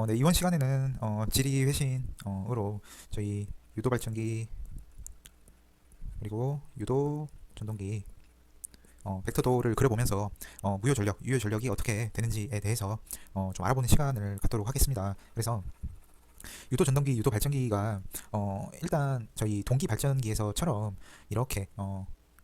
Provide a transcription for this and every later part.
네, 이번 시간에는 지리 회신으로 저희 유도 발전기 그리고 유도 전동기 벡터도를 그려보면서 무효 전력, 유효 전력이 어떻게 되는지에 대해서 좀 알아보는 시간을 갖도록 하겠습니다. 그래서 유도 전동기, 유도 발전기가 일단 저희 동기 발전기에서처럼 이렇게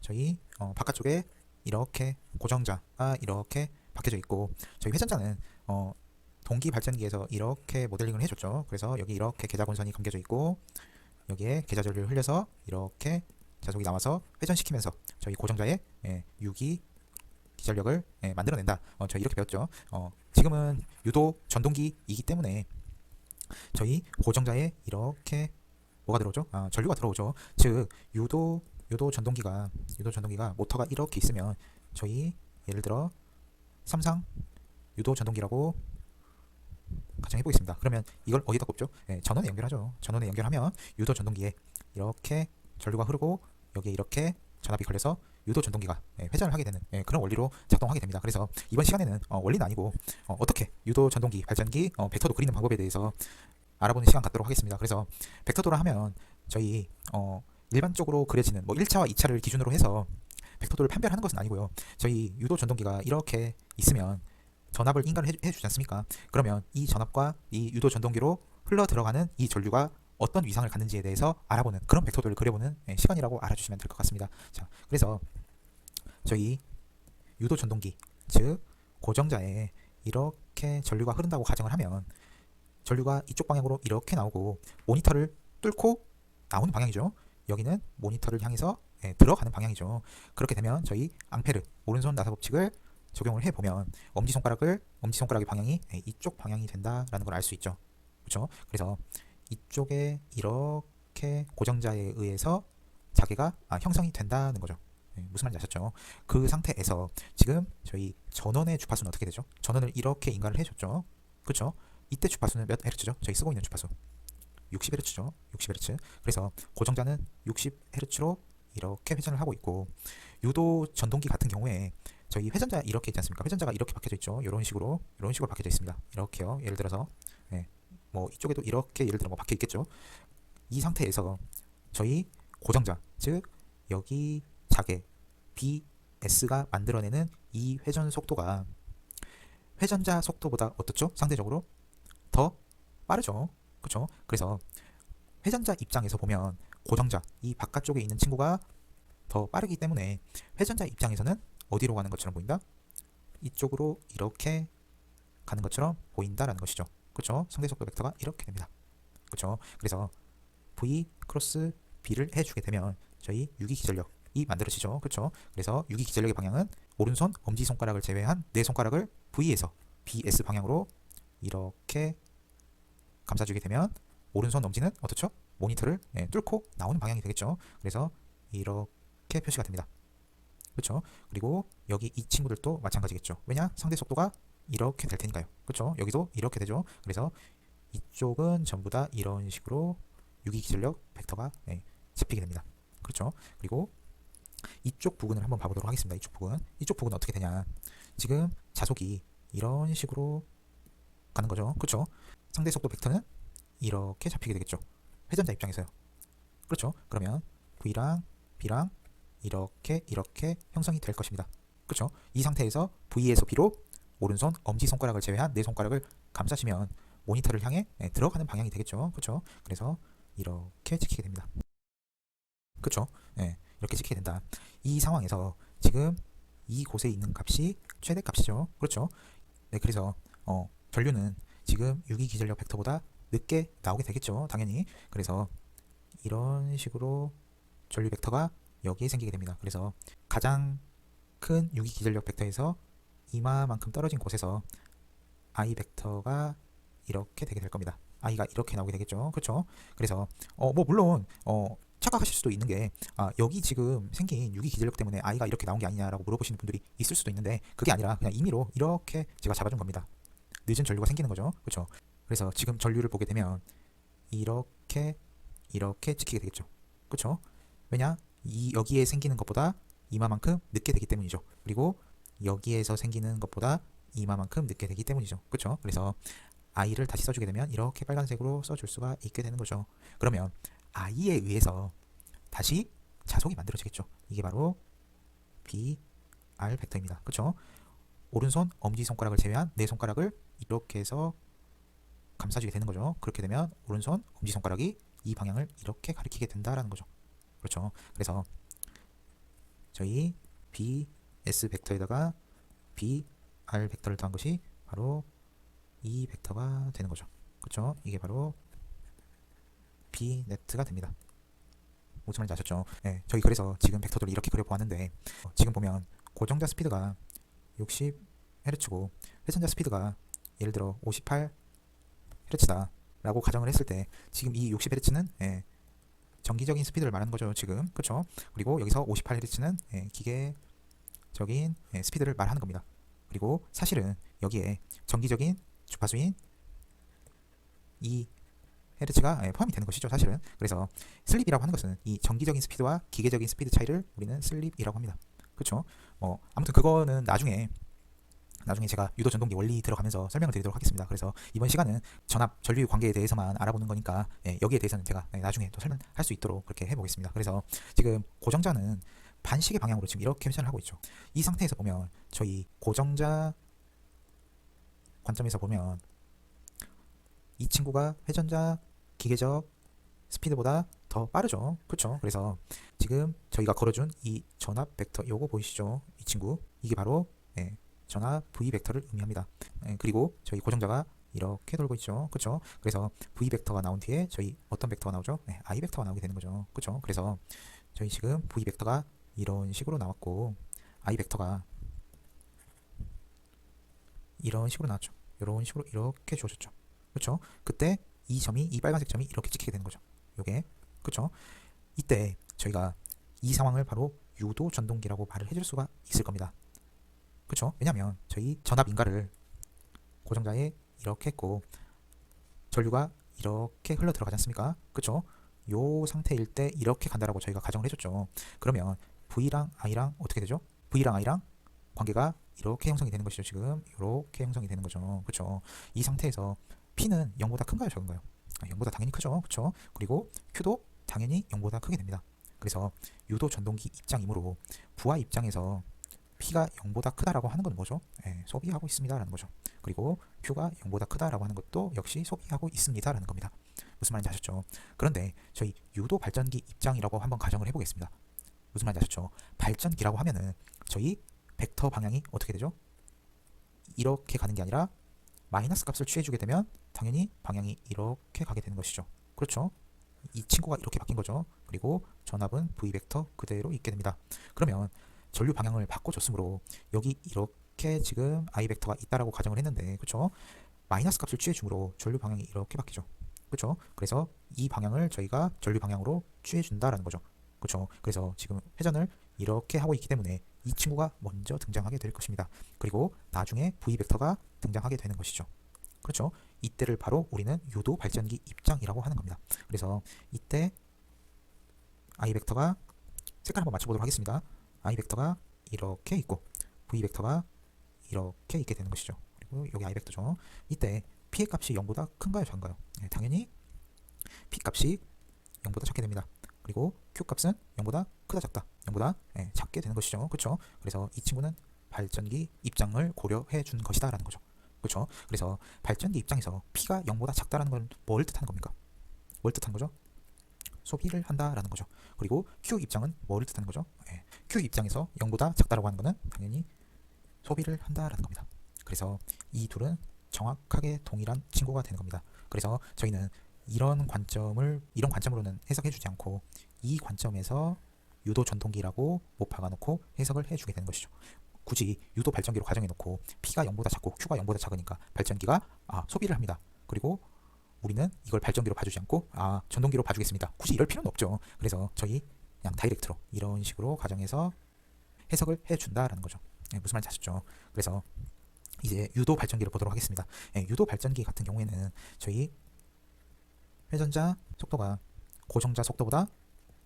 저희 바깥쪽에 이렇게 고정자가 이렇게 박혀져 있고 저희 회전자는 동기 발전기에서 이렇게 모델링을 해줬죠. 그래서 여기 이렇게 계좌곤선이 감겨져 있고 여기에 계좌전류를 흘려서 이렇게 자속이 나와서 회전시키면서 저희 고정자의 유기 기전력을 만들어낸다. 저희 이렇게 배웠죠. 지금은 유도 전동기이기 때문에 저희 고정자에 이렇게 뭐가 들어오죠? 전류가 들어오죠. 즉 유도 전동기가 모터가 이렇게 있으면 저희 예를 들어 삼상 유도 전동기라고 가정해 보겠습니다. 그러면 이걸 어디다 꼽죠? 전원에 연결하죠. 전원에 연결하면 유도 전동기에 이렇게 전류가 흐르고 여기에 이렇게 전압이 걸려서 유도 전동기가 회전을 하게 되는 그런 원리로 작동하게 됩니다. 그래서 이번 시간에는 원리는 아니고 어떻게 유도 전동기, 발전기, 벡터도 그리는 방법에 대해서 알아보는 시간 갖도록 하겠습니다. 그래서 벡터도라 하면 저희 일반적으로 그려지는 뭐 1차와 2차를 기준으로 해서 벡터도를 판별하는 것은 아니고요. 저희 유도 전동기가 이렇게 있으면 전압을 인가를 해주지 않습니까? 그러면 이 전압과 이 유도 전동기로 흘러 들어가는 이 전류가 어떤 위상을 갖는지에 대해서 알아보는 그런 벡터도를 그려보는 시간이라고 알아주시면 될 것 같습니다. 자, 그래서 저희 유도 전동기, 즉 고정자에 이렇게 전류가 흐른다고 가정을 하면 전류가 이쪽 방향으로 이렇게 나오고 모니터를 뚫고 나오는 방향이죠. 여기는 모니터를 향해서 들어가는 방향이죠. 그렇게 되면 저희 앙페르 오른손 나사 법칙을 적용을 해보면 엄지손가락의 방향이 이쪽 방향이 된다라는 걸 알 수 있죠. 그렇죠? 그래서 이쪽에 이렇게 고정자에 의해서 자개가 형성이 된다는 거죠. 무슨 말인지 아셨죠? 그 상태에서 지금 저희 전원의 주파수는 어떻게 되죠? 전원을 이렇게 인가를 해줬죠. 그렇죠? 이때 주파수는 몇 헤르츠죠? 저희 쓰고 있는 주파수 60Hz죠. 60Hz. 그래서 고정자는 60Hz로 이렇게 회전을 하고 있고 유도 전동기 같은 경우에 저희 회전자 이렇게 있지 않습니까? 회전자가 이렇게 박혀져 있죠. 이런 식으로 박혀져 있습니다. 이렇게요. 예를 들어서 뭐 이쪽에도 이렇게 예를 들어 뭐 박혀 있겠죠. 이 상태에서 저희 고정자 즉 여기 자개 BS가 만들어내는 이 회전 속도가 회전자 속도보다 어떻죠? 상대적으로 더 빠르죠. 그렇죠? 그래서 회전자 입장에서 보면 고정자 이 바깥쪽에 있는 친구가 더 빠르기 때문에 회전자 입장에서는 어디로 가는 것처럼 보인다? 이쪽으로 이렇게 가는 것처럼 보인다라는 것이죠. 그렇죠? 상대속도 벡터가 이렇게 됩니다. 그렇죠? 그래서 V 크로스 B를 해주게 되면 저희 유기기전력이 만들어지죠. 그렇죠? 그래서 유기기전력의 방향은 오른손 엄지손가락을 제외한 네 손가락을 V에서 BS 방향으로 이렇게 감싸주게 되면 오른손 엄지는 어떻죠? 모니터를 뚫고 나오는 방향이 되겠죠. 그래서 이렇게 표시가 됩니다. 그렇죠? 그리고 여기 이 친구들도 마찬가지겠죠. 왜냐? 상대 속도가 이렇게 될 테니까요. 그렇죠? 여기도 이렇게 되죠. 그래서 이쪽은 전부 다 이런 식으로 유기기전력 벡터가 잡히게 됩니다. 그렇죠? 그리고 이쪽 부분을 한번 봐보도록 하겠습니다. 이쪽 부분은 어떻게 되냐? 지금 자속이 이런 식으로 가는 거죠. 그렇죠? 상대 속도 벡터는 이렇게 잡히게 되겠죠. 회전자 입장에서요. 그렇죠? 그러면 V랑 B랑 이렇게 형성이 될 것입니다. 그렇죠? 이 상태에서 V에서 B로 오른손 엄지손가락을 제외한 네 손가락을 감싸시면 모니터를 향해 들어가는 방향이 되겠죠. 그렇죠? 그래서 이렇게 찍히게 됩니다. 그렇죠? 이렇게 찍히게 된다. 이 상황에서 지금 이곳에 있는 값이 최대값이죠. 그렇죠? 네, 그래서 전류는 지금 유기기전력 벡터보다 늦게 나오게 되겠죠. 당연히. 그래서 이런 식으로 전류 벡터가 여기에 생기게 됩니다. 그래서 가장 큰 유기기전력 벡터에서 이마만큼 떨어진 곳에서 I 벡터가 이렇게 되게 될 겁니다. I가 이렇게 나오게 되겠죠. 그렇죠? 그래서 뭐 물론 착각하실 수도 있는 게 여기 지금 생긴 유기기전력 때문에 I가 이렇게 나온 게 아니냐라고 물어보시는 분들이 있을 수도 있는데 그게 아니라 그냥 임의로 이렇게 제가 잡아준 겁니다. 늦은 전류가 생기는 거죠. 그렇죠? 그래서 지금 전류를 보게 되면 이렇게 찍히게 되겠죠. 그렇죠? 왜냐? 여기에 생기는 것보다 이마만큼 늦게 되기 때문이죠. 그리고 여기에서 생기는 것보다 이마만큼 늦게 되기 때문이죠. 그렇죠? 그래서 i를 다시 써주게 되면 이렇게 빨간색으로 써줄 수가 있게 되는 거죠. 그러면 i에 의해서 다시 자속이 만들어지겠죠. 이게 바로 BR 벡터입니다. 그쵸? 오른손 엄지손가락을 제외한 네 손가락을 이렇게 해서 감싸주게 되는 거죠. 그렇게 되면 오른손 엄지손가락이 이 방향을 이렇게 가리키게 된다라는 거죠. 그렇죠. 그래서 저희 BS 벡터에다가 BR 벡터를 더한 것이 바로 이 벡터가 되는 거죠. 그렇죠. 이게 바로 B네트가 됩니다. 무슨 말인지 아셨죠? 네, 저희 그래서 지금 벡터들을 이렇게 그려보았는데 지금 보면 고정자 스피드가 60Hz고 회전자 스피드가 예를 들어 58Hz다 라고 가정을 했을 때 지금 이 60Hz는 정기적인 스피드를 말하는 거죠. 지금 그쵸? 그리고 여기서 58Hz는 기계적인 스피드를 말하는 겁니다. 그리고 사실은 여기에 정기적인 주파수인 이 헤르츠가 포함이 되는 것이죠. 사실은. 그래서 슬립이라고 하는 것은 이 정기적인 스피드와 기계적인 스피드 차이를 우리는 슬립이라고 합니다. 그렇죠? 아무튼 그거는 나중에 제가 유도 전동기 원리 들어가면서 설명을 드리도록 하겠습니다. 그래서 이번 시간은 전압 전류 관계에 대해서만 알아보는 거니까 여기에 대해서는 제가 나중에 또 설명할 수 있도록 그렇게 해보겠습니다. 그래서 지금 고정자는 반시계 방향으로 지금 이렇게 회전을 하고 있죠. 이 상태에서 보면 저희 고정자 관점에서 보면 이 친구가 회전자 기계적 스피드보다 더 빠르죠. 그렇죠? 그래서 지금 저희가 걸어준 이 전압 벡터 요거 보이시죠? 이 친구 이게 바로 전압 V 벡터를 의미합니다. 그리고 저희 고정자가 이렇게 돌고 있죠. 그렇죠? 그래서 V 벡터가 나온 뒤에 저희 어떤 벡터가 나오죠? I 벡터가 나오게 되는 거죠. 그렇죠? 그래서 저희 지금 V 벡터가 이런 식으로 나왔고 I 벡터가 이런 식으로 나왔죠. 이런 식으로 이렇게 주어졌죠. 그렇죠? 그때 이 빨간색 점이 이렇게 찍히게 되는 거죠. 요게 그렇죠? 이때 저희가 이 상황을 바로 유도 전동기라고 말을 해줄 수가 있을 겁니다. 그렇죠? 왜냐면 저희 전압 인가를 고정자에 이렇게 했고 전류가 이렇게 흘러 들어가지 않습니까? 그렇죠? 요 상태일 때 이렇게 간다라고 저희가 가정을 해줬죠. 그러면 V랑 I랑 어떻게 되죠? V랑 I랑 관계가 이렇게 형성이 되는 것이죠. 지금 이렇게 형성이 되는 거죠. 그렇죠? 이 상태에서 P는 0보다 큰가요? 적은가요? 0보다 당연히 크죠. 그렇죠? 그리고 Q도 당연히 0보다 크게 됩니다. 그래서 유도 전동기 입장이므로 부하 입장에서 P가 0보다 크다라고 하는 건 뭐죠? 소비하고 있습니다라는 거죠. 그리고 Q가 0보다 크다라고 하는 것도 역시 소비하고 있습니다라는 겁니다. 무슨 말인지 아셨죠? 그런데 저희 유도 발전기 입장이라고 한번 가정을 해보겠습니다. 무슨 말인지 아셨죠? 발전기라고 하면은 저희 벡터 방향이 어떻게 되죠? 이렇게 가는 게 아니라 마이너스 값을 취해주게 되면 당연히 방향이 이렇게 가게 되는 것이죠. 그렇죠? 이 친구가 이렇게 바뀐 거죠. 그리고 전압은 V 벡터 그대로 있게 됩니다. 그러면 전류 방향을 바꿔줬으므로 여기 이렇게 지금 I 벡터가 있다라고 가정을 했는데 그렇죠? 마이너스 값을 취해주므로 전류 방향이 이렇게 바뀌죠. 그렇죠? 그래서 이 방향을 저희가 전류 방향으로 취해준다라는 거죠. 그렇죠? 그래서 지금 회전을 이렇게 하고 있기 때문에 이 친구가 먼저 등장하게 될 것입니다. 그리고 나중에 V 벡터가 등장하게 되는 것이죠. 그렇죠? 이때를 바로 우리는 유도 발전기 입장이라고 하는 겁니다. 그래서 이때 I 벡터가 색깔 한번 맞춰보도록 하겠습니다. I 벡터가 이렇게 있고 V 벡터가 이렇게 있게 되는 것이죠. 그리고 여기 I 벡터죠. 이때 P의 값이 0보다 큰가요? 작은가요? 당연히 P 값이 0보다 작게 됩니다. 그리고 Q 값은 0보다 크다 작다 0보다 작게 되는 것이죠. 그렇죠? 그래서 이 친구는 발전기 입장을 고려해 준 것이다 라는 거죠. 그렇죠? 그래서 발전기 입장에서 P가 0보다 작다라는 건 뭘 뜻하는 겁니까? 뭘 뜻하는 거죠? 소비를 한다라는 거죠. 그리고 Q 입장은 뭐를 뜻하는 거죠? Q 입장에서 0보다 작다라고 하는 거는 당연히 소비를 한다라는 겁니다. 그래서 이 둘은 정확하게 동일한 친구가 되는 겁니다. 그래서 저희는 이런 관점으로는 해석해 주지 않고 이 관점에서 유도 전동기라고 못 박아놓고 해석을 해주게 되는 것이죠. 굳이 유도 발전기로 가정해 놓고 P가 0보다 작고 Q가 0보다 작으니까 발전기가 소비를 합니다. 그리고 우리는 이걸 발전기로 봐주지 않고 전동기로 봐주겠습니다. 굳이 이럴 필요는 없죠. 그래서 저희 그냥 다이렉트로 이런 식으로 가정해서 해석을 해준다라는 거죠. 무슨 말인지 아셨죠? 그래서 이제 유도 발전기를 보도록 하겠습니다. 유도 발전기 같은 경우에는 저희 회전자 속도가 고정자 속도보다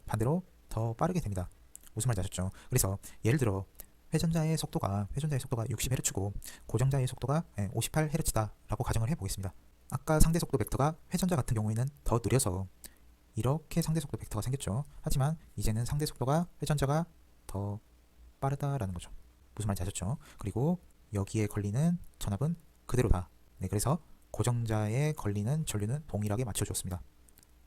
반대로 더 빠르게 됩니다. 무슨 말인지 아셨죠? 그래서 예를 들어 회전자의 속도가 60Hz고 고정자의 속도가 58Hz다 라고 가정을 해보겠습니다. 아까 상대속도 벡터가 회전자 같은 경우에는 더 느려서 이렇게 상대속도 벡터가 생겼죠. 하지만 이제는 상대속도가 회전자가 더 빠르다라는 거죠. 무슨 말인지 아셨죠? 그리고 여기에 걸리는 전압은 그대로다. 네, 그래서 고정자에 걸리는 전류는 동일하게 맞춰줬습니다.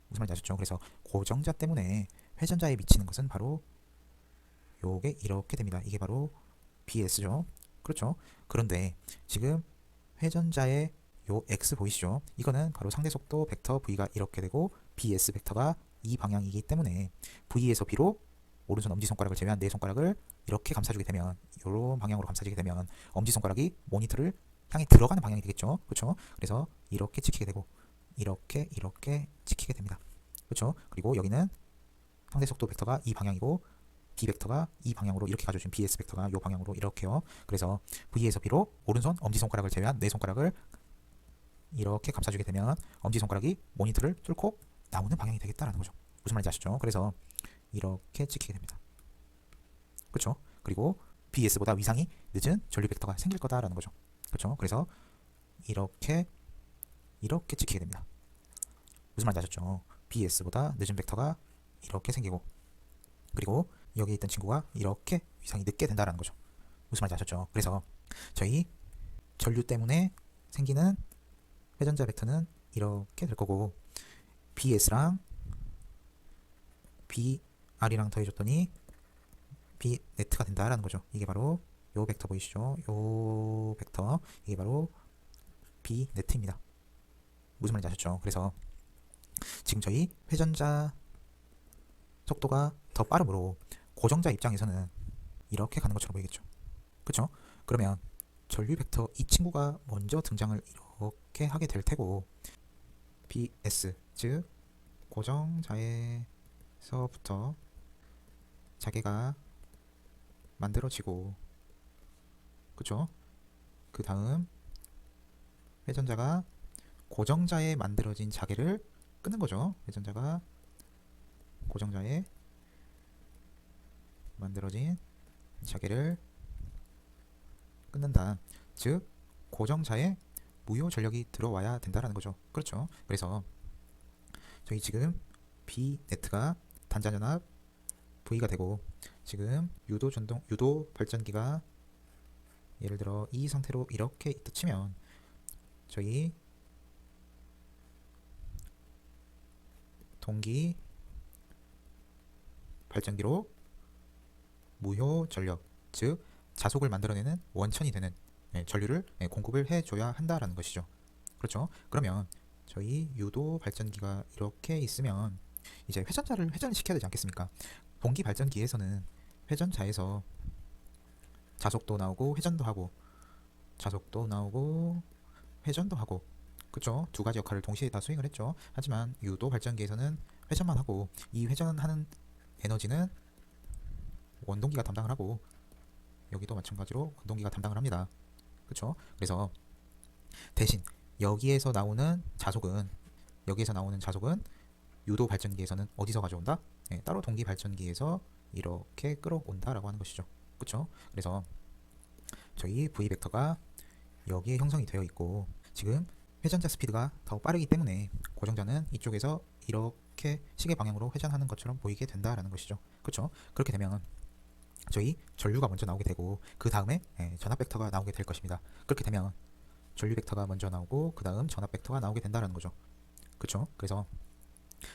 무슨 말인지 아셨죠? 그래서 고정자 때문에 회전자에 미치는 것은 바로 요게 이렇게 됩니다. 이게 바로 BS죠. 그렇죠? 그런데 지금 회전자의 요 X 보이시죠? 이거는 바로 상대속도 벡터 V가 이렇게 되고 BS 벡터가 이 방향이기 때문에 V에서 B로 오른손 엄지손가락을 제외한 네 손가락을 이렇게 감싸주게 되면 이런 방향으로 감싸주게 되면 엄지손가락이 모니터를 향해 들어가는 방향이 되겠죠. 그렇죠? 그래서 이렇게 찍히게 되고 이렇게 찍히게 됩니다. 그렇죠? 그리고 여기는 상대속도 벡터가 이 방향이고 B 벡터가 이 방향으로 이렇게 가죠. 지금 BS 벡터가 이 방향으로 이렇게요. 그래서 V에서 B로 오른손 엄지손가락을 제외한 네 손가락을 이렇게 감싸주게 되면 엄지손가락이 모니터를 뚫고 나오는 방향이 되겠다라는 거죠. 무슨 말인지 아시죠? 그래서 이렇게 찍히게 됩니다. 그렇죠? 그리고 BS보다 위상이 늦은 전류 벡터가 생길 거다라는 거죠. 그렇죠? 그래서 이렇게 찍히게 됩니다. 무슨 말인지 아셨죠? BS보다 늦은 벡터가 이렇게 생기고 그리고 여기 있던 친구가 이렇게 위상이 늦게 된다라는 거죠. 무슨 말인지 아셨죠? 그래서 저희 전류 때문에 생기는 회전자 벡터는 이렇게 될 거고 BS랑 BR이랑 더해줬더니 B 네트가 된다라는 거죠. 이게 바로 요 벡터 보이시죠? 요 벡터 이게 바로 B 네트입니다. 무슨 말인지 아셨죠? 그래서 지금 저희 회전자 속도가 더 빠르므로 고정자 입장에서는 이렇게 가는 것처럼 보이겠죠. 그쵸? 그러면 전류 벡터 이 친구가 먼저 등장을 이렇게 하게 될 테고 BS 즉 고정자에서부터 자개가 만들어지고 그쵸? 그 다음 회전자가 고정자에 만들어진 자개를 끊는 거죠. 회전자가 고정자에 만들어진 자개를 끊는다. 즉 고정자에 무효 전력이 들어와야 된다라는 거죠. 그렇죠. 그래서 저희 지금 B 네트가 단자전압 V가 되고 지금 유도 발전기가 예를 들어 이 상태로 이렇게 있다 치면 저희 동기 발전기로 무효 전력 즉 자속을 만들어내는 원천이 되는 전류를 공급을 해줘야 한다라는 것이죠. 그렇죠? 그러면 저희 유도 발전기가 이렇게 있으면 이제 회전을 시켜야 되지 않겠습니까? 동기 발전기에서는 회전자에서 자속도 나오고 회전도 하고 자속도 나오고 회전도 하고 그쵸? 두 가지 역할을 동시에 다 수행을 했죠. 하지만 유도 발전기에서는 회전만 하고 이 회전하는 에너지는 원동기가 담당을 하고 여기도 마찬가지로 원동기가 담당을 합니다. 그쵸? 그래서 대신 여기에서 나오는 자속은 유도 발전기에서는 어디서 가져온다? 따로 동기 발전기에서 이렇게 끌어온다라고 하는 것이죠. 그쵸? 그래서 저희 V 벡터가 여기에 형성이 되어 있고 지금 회전자 스피드가 더 빠르기 때문에 고정자는 이쪽에서 이렇게 시계 방향으로 회전하는 것처럼 보이게 된다라는 것이죠. 그렇죠? 그렇게 되면 저희 전류가 먼저 나오게 되고 그 다음에 전압 벡터가 나오게 될 것입니다. 그렇게 되면 전류 벡터가 먼저 나오고 그 다음 전압 벡터가 나오게 된다라는 거죠. 그렇죠? 그래서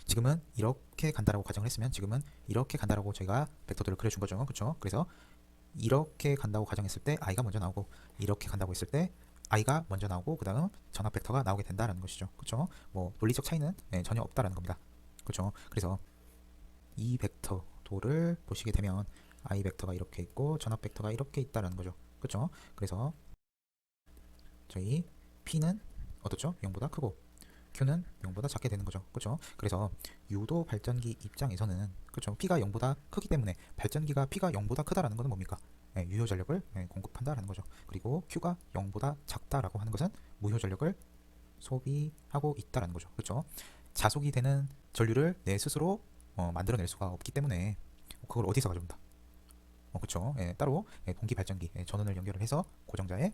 지금은 이렇게 간다라고 가정을 했으면 지금은 이렇게 간다라고 저희가 벡터들을 그려준 거죠. 그렇죠? 그래서 이렇게 간다고 가정했을 때 I가 먼저 나오고 이렇게 간다고 했을 때 I가 먼저 나오고 그 다음 전압 벡터가 나오게 된다는 것이죠. 그렇죠? 뭐 논리적 차이는 전혀 없다라는 겁니다. 그렇죠? 그래서 이 벡터도를 보시게 되면 I 벡터가 이렇게 있고 전압 벡터가 이렇게 있다라는 거죠. 그렇죠? 그래서 저희 P는 어떻죠? 0보다 크고 Q는 0보다 작게 되는 거죠. 그렇죠? 그래서 유도 발전기 입장에서는 그렇죠? P가 0보다 크기 때문에 발전기가 P가 0보다 크다라는 것은 뭡니까? 유효 전력을 공급한다라는 거죠. 그리고 Q가 0보다 작다라고 하는 것은 무효 전력을 소비하고 있다라는 거죠. 그렇죠? 자속이 되는 전류를 내 스스로 만들어낼 수가 없기 때문에 그걸 어디서 가져온다? 그렇죠? 따로 동기 발전기 전원을 연결을 해서 고정자에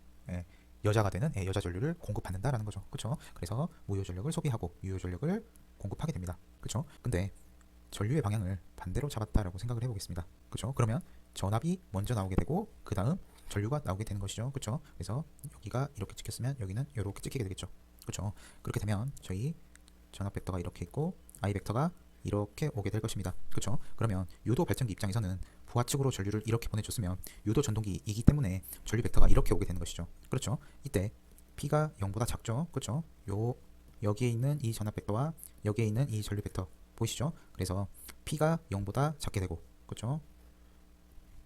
여자가 되는 여자 전류를 공급받는다라는 거죠. 그렇죠? 그래서 무효 전력을 소비하고 유효 전력을 공급하게 됩니다. 그렇죠? 근데 전류의 방향을 반대로 잡았다라고 생각을 해보겠습니다. 그렇죠? 그러면 전압이 먼저 나오게 되고 그 다음 전류가 나오게 되는 것이죠. 그렇죠? 그래서 여기가 이렇게 찍혔으면 여기는 이렇게 찍히게 되겠죠. 그렇죠? 그렇게 되면 저희 전압 벡터가 이렇게 있고 I 벡터가 이렇게 오게 될 것입니다. 그렇죠? 그러면 유도 발전기 입장에서는 부하측으로 전류를 이렇게 보내줬으면 유도 전동기이기 때문에 전류 벡터가 이렇게 오게 되는 것이죠. 그렇죠? 이때 P가 0보다 작죠. 그렇죠? 여기에 있는 이 전압 벡터와 여기에 있는 이 전류 벡터 보이시죠? 그래서 P가 0보다 작게 되고, 그렇죠?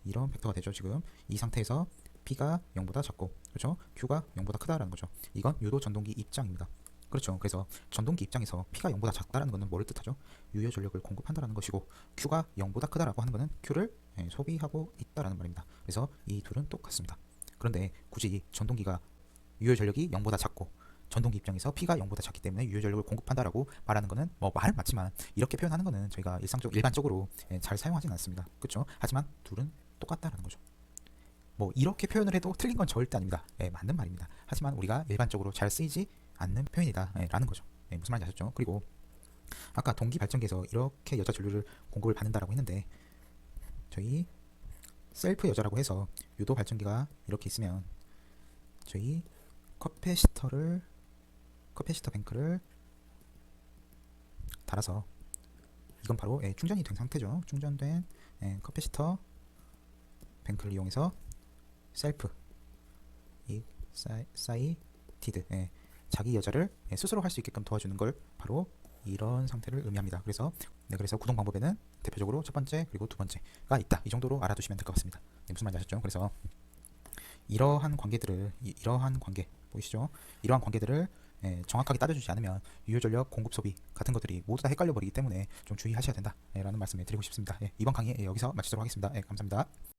이런 벡터가 되죠. 지금 이 상태에서 P가 0보다 작고, 그렇죠? Q가 0보다 크다라는 거죠. 이건 유도 전동기 입장입니다. 그렇죠. 그래서 전동기 입장에서 P가 0보다 작다라는 것은 뭐를 뜻하죠? 유효 전력을 공급한다라는 것이고, Q가 0보다 크다라고 하는 것은 Q를 소비하고 있다라는 말입니다. 그래서 이 둘은 똑같습니다. 그런데 굳이 전동기가 유효 전력이 0보다 작고 전동기 입장에서 P가 0보다 작기 때문에 유효 전력을 공급한다라고 말하는 거는 뭐 말은 맞지만 이렇게 표현하는 거는 저희가 일반적으로 잘 사용하지는 않습니다. 그렇죠? 하지만 둘은 똑같다라는 거죠. 뭐 이렇게 표현을 해도 틀린 건 절대 아닙니다. 맞는 말입니다. 하지만 우리가 일반적으로 잘 쓰이지 않는 표현이다 라는 거죠. 무슨 말인지 아셨죠? 그리고 아까 동기 발전기에서 이렇게 여자 전류를 공급을 받는다라고 했는데 저희 셀프 여자라고 해서 유도 발전기가 이렇게 있으면 저희 커패시터 뱅크를 달아서 이건 바로 충전이 된 상태죠. 충전된 커패시터 뱅크를 이용해서 셀프 사이티드 자기 여자를 스스로 할 수 있게끔 도와주는 걸 바로 이런 상태를 의미합니다. 그래서 구동 방법에는 대표적으로 첫 번째 그리고 두 번째가 있다. 이 정도로 알아두시면 될 것 같습니다. 무슨 말인지 아셨죠? 그래서 이러한 관계들을 이러한 관계 보이시죠? 이러한 관계들을 정확하게 따져주지 않으면 유효 전력 공급 소비 같은 것들이 모두 다 헷갈려 버리기 때문에 좀 주의하셔야 된다 라는 말씀을 드리고 싶습니다. 이번 강의 여기서 마치도록 하겠습니다. 감사합니다.